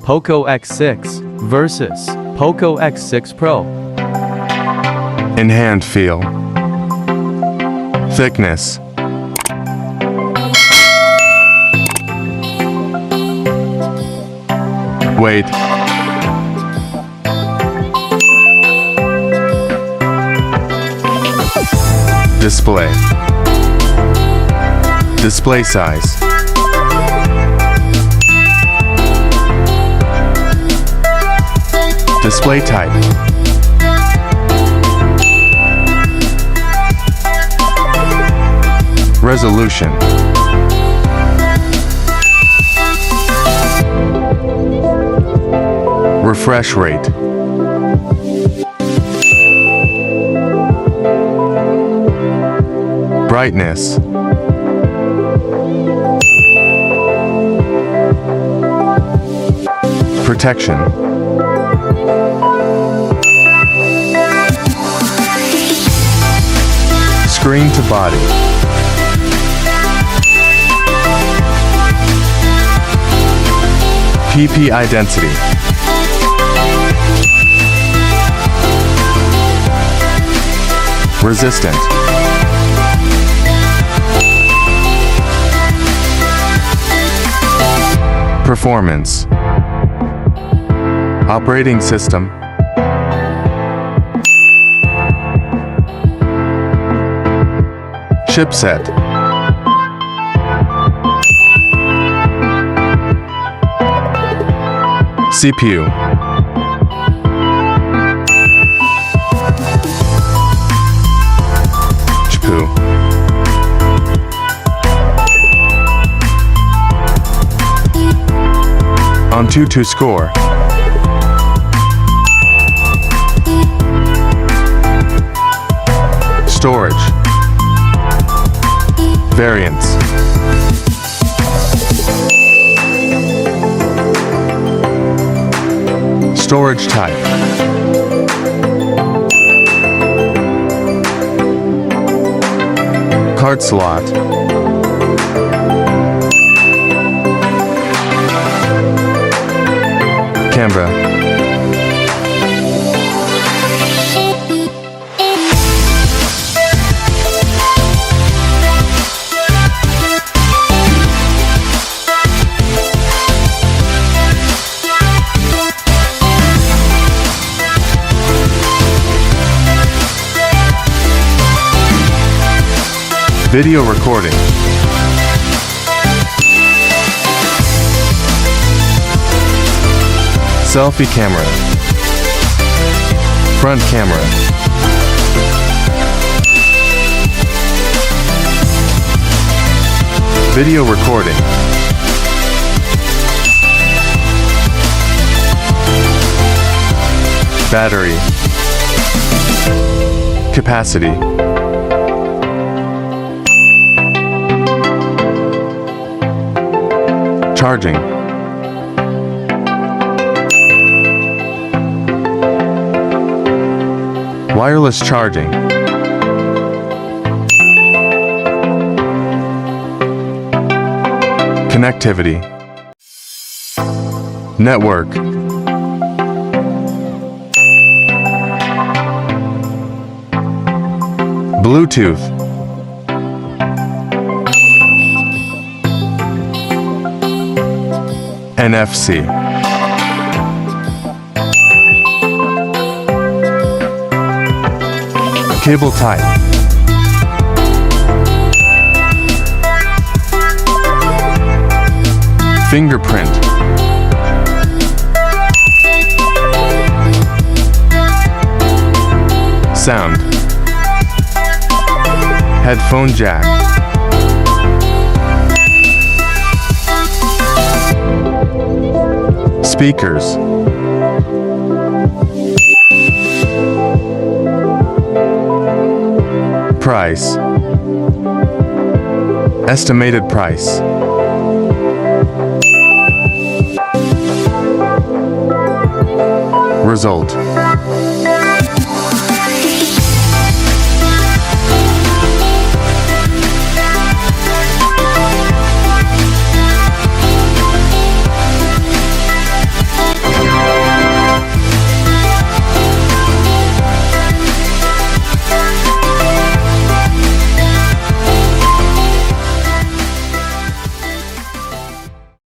Poco X6 versus Poco X6 Pro. In hand feel, thickness, weight, display, display size, display type, resolution, refresh rate, brightness, protection, screen to body, PPI density, resistant, performance, operating system, chipset, CPU, GPU, AnTuTu score, storage, variants, storage type, card slot, camera, video recording, selfie camera, front camera, video recording, battery, capacity, charging, wireless charging, connectivity, network, Bluetooth, NFC, cable type, fingerprint, sound, headphone jack, speakers, price, estimated price, result.